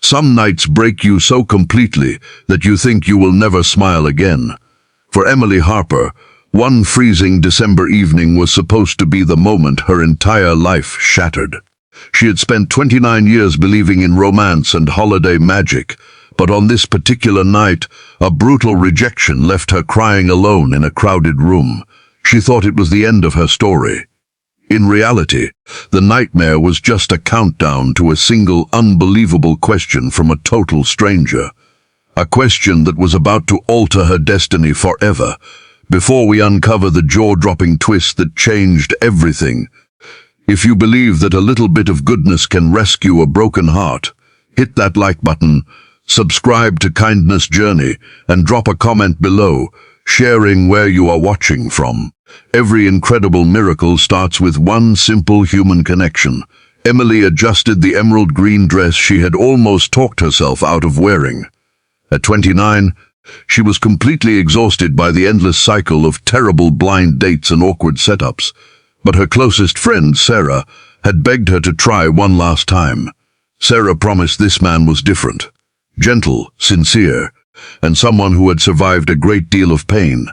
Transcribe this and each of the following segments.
Some nights break you so completely that you think you will never smile again. For Emily Harper, one freezing December evening was supposed to be the moment her entire life shattered. She had spent 29 years believing in romance and holiday magic, but on this particular night, a brutal rejection left her crying alone in a crowded room. She thought it was the end of her story. In reality, the nightmare was just a countdown to a single unbelievable question from a total stranger. A question that was about to alter her destiny forever. Before we uncover the jaw-dropping twist that changed everything, if you believe that a little bit of goodness can rescue a broken heart, hit that like button, subscribe to Kindness Journey, and drop a comment below, sharing where you are watching from. Every incredible miracle starts with one simple human connection. Emily adjusted the emerald green dress she had almost talked herself out of wearing. At 29, she was completely exhausted by the endless cycle of terrible blind dates and awkward setups. But her closest friend, Sarah, had begged her to try one last time. Sarah promised this man was different, gentle, sincere, and someone who had survived a great deal of pain.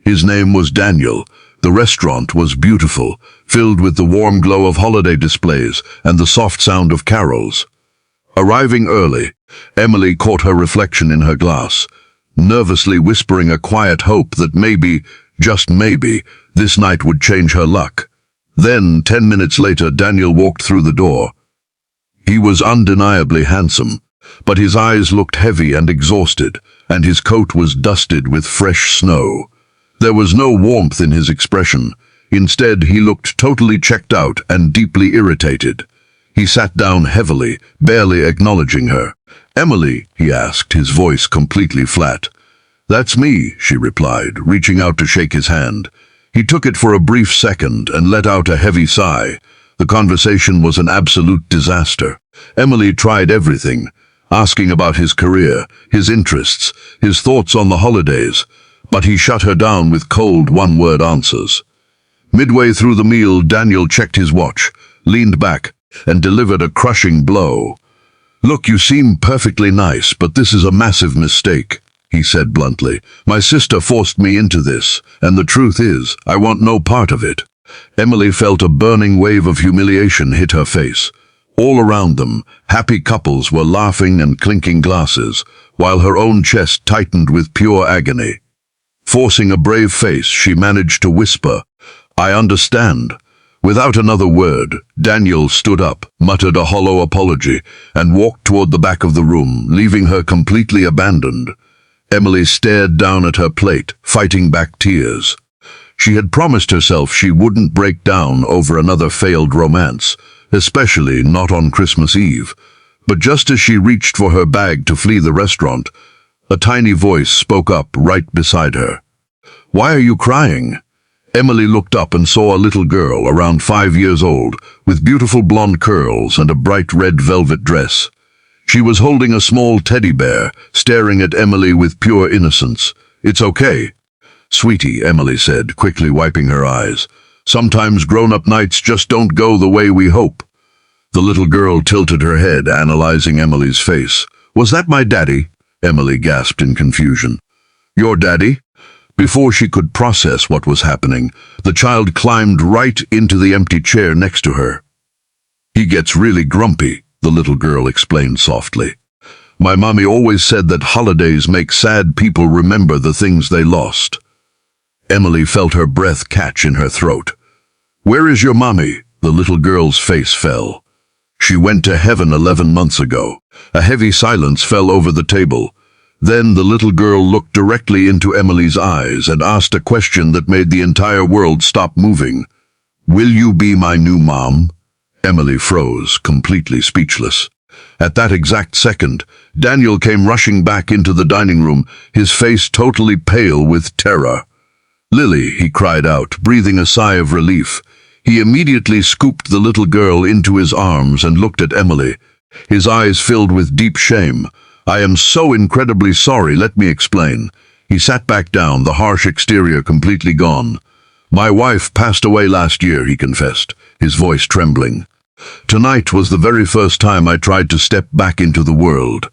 His name was Daniel. The restaurant was beautiful, filled with the warm glow of holiday displays and the soft sound of carols. Arriving early, Emily caught her reflection in her glass, nervously whispering a quiet hope that maybe, just maybe, this night would change her luck. Then, 10 minutes later, Daniel walked through the door. He was undeniably handsome, but his eyes looked heavy and exhausted, and his coat was dusted with fresh snow. There was no warmth in his expression. Instead, he looked totally checked out and deeply irritated. He sat down heavily, barely acknowledging her. "Emily?" he asked, his voice completely flat. "That's me," she replied, reaching out to shake his hand. He took it for a brief second and let out a heavy sigh. The conversation was an absolute disaster. Emily tried everything, asking about his career, his interests, his thoughts on the holidays, but he shut her down with cold one-word answers. Midway through the meal, Daniel checked his watch, leaned back, and delivered a crushing blow. "Look, you seem perfectly nice, but this is a massive mistake," he said bluntly. "My sister forced me into this, and the truth is, I want no part of it." Emily felt a burning wave of humiliation hit her face. All around them, happy couples were laughing and clinking glasses, while her own chest tightened with pure agony. Forcing a brave face, she managed to whisper, "I understand." Without another word, Daniel stood up, muttered a hollow apology, and walked toward the back of the room, leaving her completely abandoned. Emily stared down at her plate, fighting back tears. She had promised herself she wouldn't break down over another failed romance, especially not on Christmas Eve. But just as she reached for her bag to flee the restaurant, a tiny voice spoke up right beside her. "Why are you crying?" Emily looked up and saw a little girl around 5 years old, with beautiful blonde curls and a bright red velvet dress. She was holding a small teddy bear, staring at Emily with pure innocence. "It's okay." "Sweetie," Emily said, quickly wiping her eyes. "Sometimes grown-up nights just don't go the way we hope." The little girl tilted her head, analyzing Emily's face. "Was that my daddy?" Emily gasped in confusion. "Your daddy?" Before she could process what was happening, the child climbed right into the empty chair next to her. "He gets really grumpy," the little girl explained softly. "My mommy always said that holidays make sad people remember the things they lost." Emily felt her breath catch in her throat. "Where is your mommy?" The little girl's face fell. "She went to heaven 11 months ago." A heavy silence fell over the table. Then the little girl looked directly into Emily's eyes and asked a question that made the entire world stop moving. "Will you be my new mom?" Emily froze, completely speechless. At that exact second, Daniel came rushing back into the dining room, his face totally pale with terror. "Lily," he cried out, breathing a sigh of relief. He immediately scooped the little girl into his arms and looked at Emily, his eyes filled with deep shame. "I am so incredibly sorry, let me explain." He sat back down, the harsh exterior completely gone. "My wife passed away last year," he confessed, his voice trembling. Tonight was the very first time I tried to step back into the world.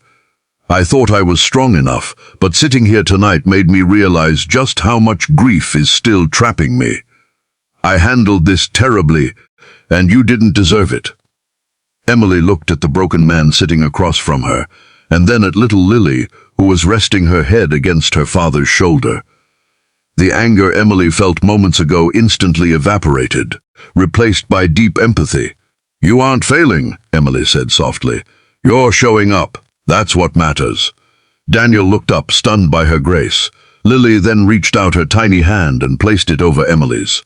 I thought I was strong enough, but sitting here tonight made me realize just how much grief is still trapping me. I handled this terribly, and you didn't deserve it." Emily looked at the broken man sitting across from her, and then at little Lily, who was resting her head against her father's shoulder. The anger Emily felt moments ago instantly evaporated, replaced by deep empathy. "You aren't failing," Emily said softly. "You're showing up. That's what matters." Daniel looked up, stunned by her grace. Lily then reached out her tiny hand and placed it over Emily's.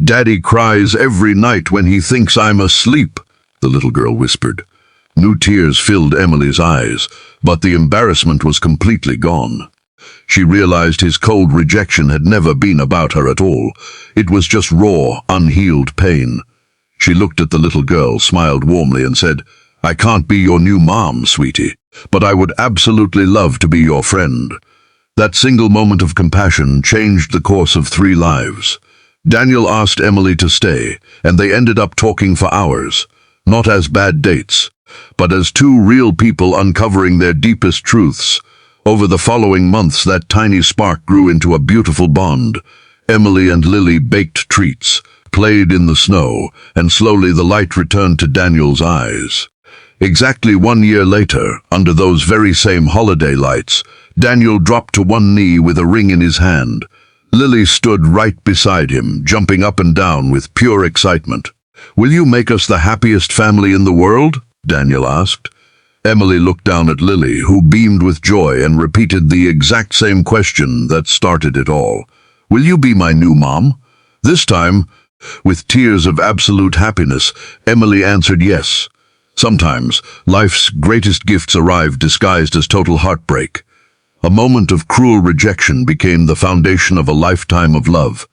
"Daddy cries every night when he thinks I'm asleep," the little girl whispered. New tears filled Emily's eyes, but the embarrassment was completely gone. She realized his cold rejection had never been about her at all. It was just raw, unhealed pain. She looked at the little girl, smiled warmly, and said, "I can't be your new mom, sweetie, but I would absolutely love to be your friend." That single moment of compassion changed the course of 3 lives. Daniel asked Emily to stay, and they ended up talking for hours, not as bad dates, but as 2 real people uncovering their deepest truths. Over the following months, that tiny spark grew into a beautiful bond. Emily and Lily baked treats, played in the snow, and slowly the light returned to Daniel's eyes. Exactly 1 year later, under those very same holiday lights, Daniel dropped to one knee with a ring in his hand. Lily stood right beside him, jumping up and down with pure excitement. "Will you make us the happiest family in the world?" Daniel asked. Emily looked down at Lily, who beamed with joy and repeated the exact same question that started it all. "Will you be my new mom?" This time, with tears of absolute happiness, Emily answered yes. Sometimes, life's greatest gifts arrive disguised as total heartbreak. A moment of cruel rejection became the foundation of a lifetime of love.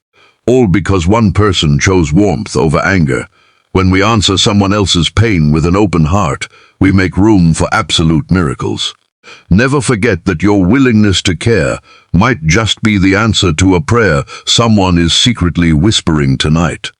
All because one person chose warmth over anger. When we answer someone else's pain with an open heart, we make room for absolute miracles. Never forget that your willingness to care might just be the answer to a prayer someone is secretly whispering tonight.